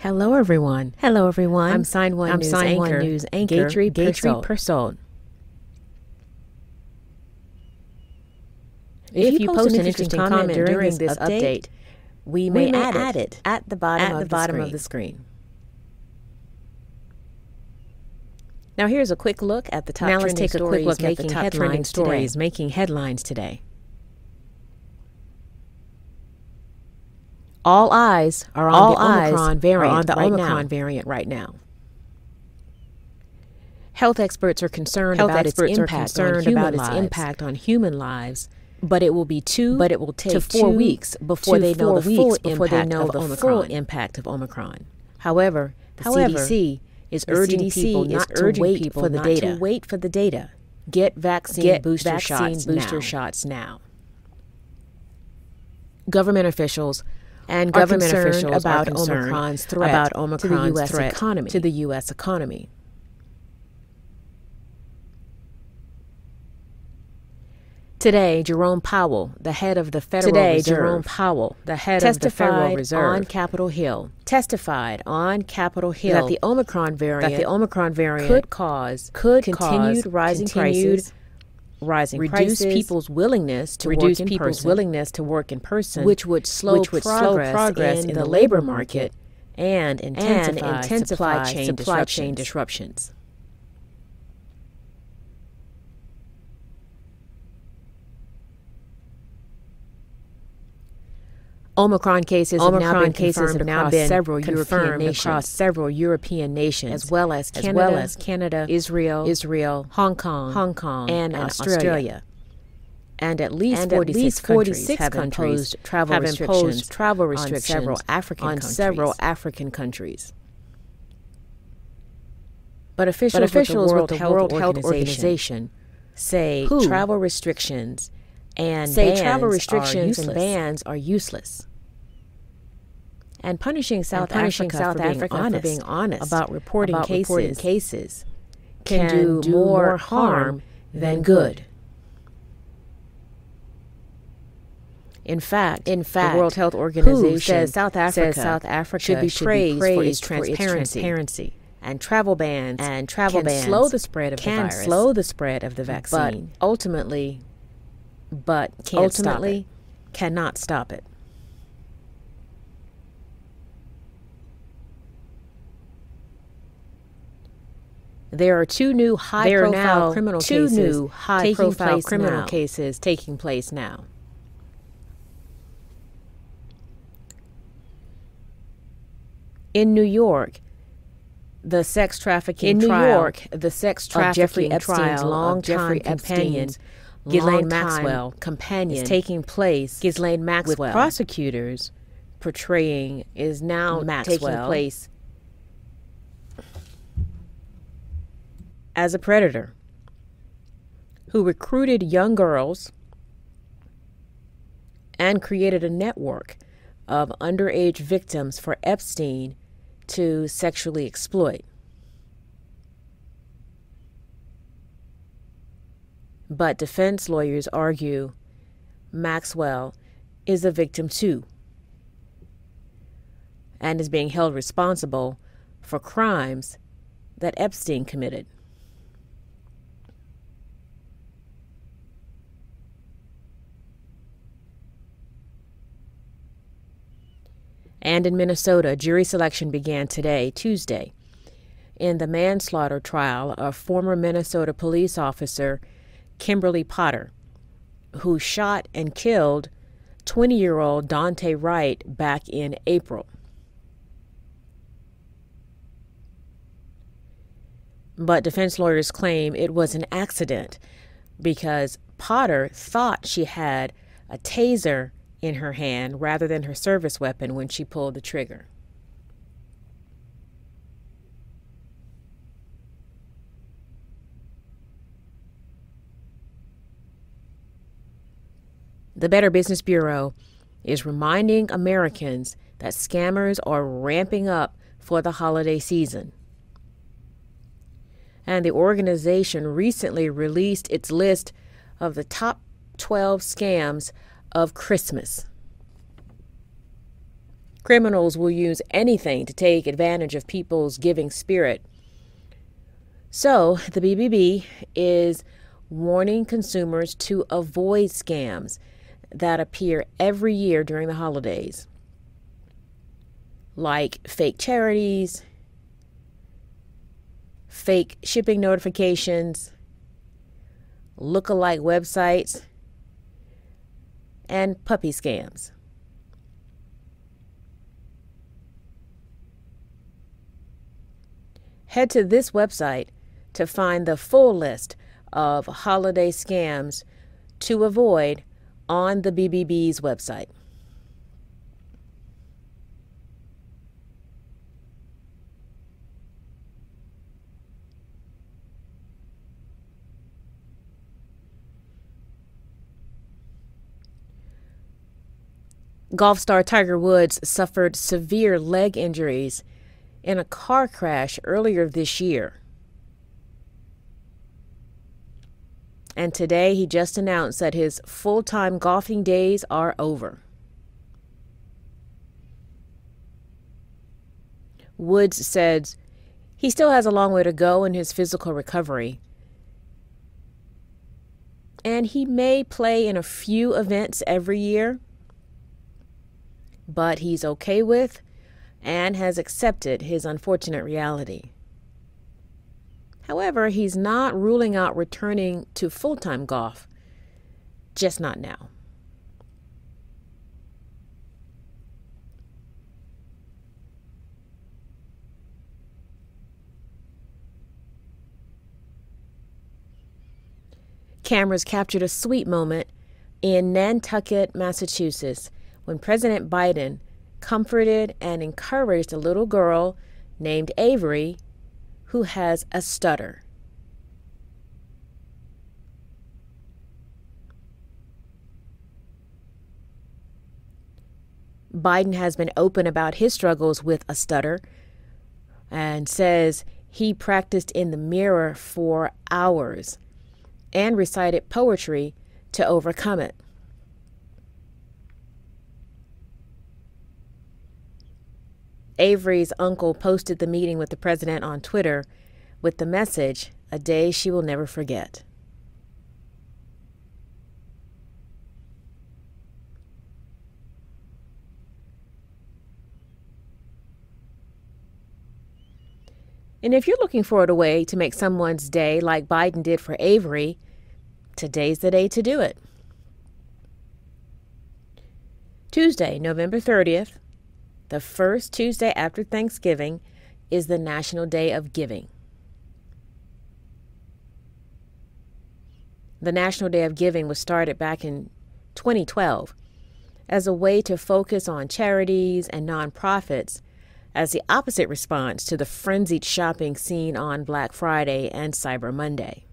Hello, everyone. Hello, everyone. I'm Sign One News anchor, Gatry Gatry Persaud. If you post an interesting comment during this update, we may add it at the bottom of the screen. Now, here's a quick look at the top trending stories making headlines today. All eyes are on the Omicron variant right now. Health experts are concerned about its impact on human lives, but it will take 2 to 4 weeks before they know the full impact of Omicron. However, the CDC is urging people not to wait for the data. Get vaccine booster shots now. Government officials are concerned about Omicron's threat to the U.S. economy. Today, Jerome Powell, the head of the Federal Reserve, testified on Capitol Hill that the Omicron variant could cause continued rising prices, reduce people's willingness to work in person, which would slow progress in the labor market and intensify supply chain disruptions. Omicron cases have now been confirmed across several European nations, as well as Canada, Israel, Hong Kong, and Australia. And at least 46 countries have imposed travel restrictions on several African countries. But officials with the World Health Organization say travel restrictions and bans are useless. And punishing South Africa for being honest about reporting cases can do more harm than good. In fact, the World Health Organization says South Africa should be praised for its transparency. And travel bans can slow the spread of the vaccine, but ultimately cannot stop it. There are two new high-profile criminal cases taking place now. In New York, the sex trafficking trial of Jeffrey Epstein's longtime companion, Ghislaine Maxwell, is taking place with prosecutors portraying Maxwell as a predator who recruited young girls and created a network of underage victims for Epstein to sexually exploit. But defense lawyers argue Maxwell is a victim too and is being held responsible for crimes that Epstein committed. And in Minnesota, jury selection began today, Tuesday, in the manslaughter trial of former Minnesota police officer Kimberly Potter, who shot and killed 20-year-old Daunte Wright back in April. But defense lawyers claim it was an accident because Potter thought she had a taser in her hand rather than her service weapon when she pulled the trigger. The Better Business Bureau is reminding Americans that scammers are ramping up for the holiday season. And the organization recently released its list of the top 12 scams of Christmas. Criminals will use anything to take advantage of people's giving spirit. So the BBB is warning consumers to avoid scams that appear every year during the holidays, like fake charities, fake shipping notifications, look-alike websites, and puppy scams. Head to this website to find the full list of holiday scams to avoid on the BBB's website. Golf star Tiger Woods suffered severe leg injuries in a car crash earlier this year. And today he just announced that his full-time golfing days are over. Woods said he still has a long way to go in his physical recovery, and he may play in a few events every year, but he's okay with and has accepted his unfortunate reality. However, he's not ruling out returning to full-time golf, just not now. Cameras captured a sweet moment in Nantucket, Massachusetts, when President Biden comforted and encouraged a little girl named Avery who has a stutter. Biden has been open about his struggles with a stutter and says he practiced in the mirror for hours and recited poetry to overcome it. Avery's uncle posted the meeting with the president on Twitter with the message, "A day she will never forget." And if you're looking for a way to make someone's day like Biden did for Avery, today's the day to do it. Tuesday, November 30th, the first Tuesday after Thanksgiving, is the National Day of Giving. The National Day of Giving was started back in 2012 as a way to focus on charities and nonprofits as the opposite response to the frenzied shopping seen on Black Friday and Cyber Monday.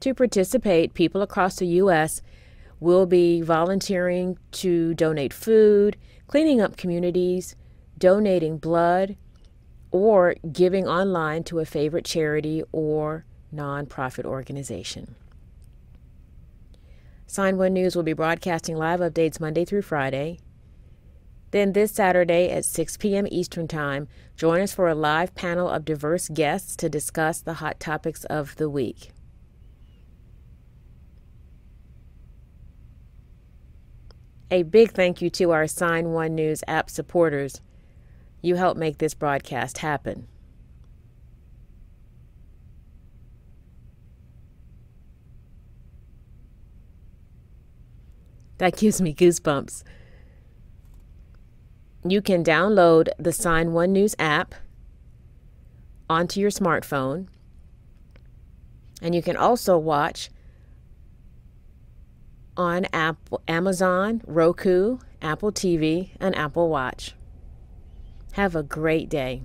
To participate, people across the U.S. will be volunteering to donate food, cleaning up communities, donating blood, or giving online to a favorite charity or nonprofit organization. Sign One News will be broadcasting live updates Monday through Friday. Then this Saturday at 6 p.m. Eastern Time, join us for a live panel of diverse guests to discuss the hot topics of the week. A big thank you to our Sign One News app supporters. You help make this broadcast happen. That gives me goosebumps. You can download the Sign One News app onto your smartphone, and you can also watch on Amazon, Roku, Apple TV, and Apple Watch. Have a great day.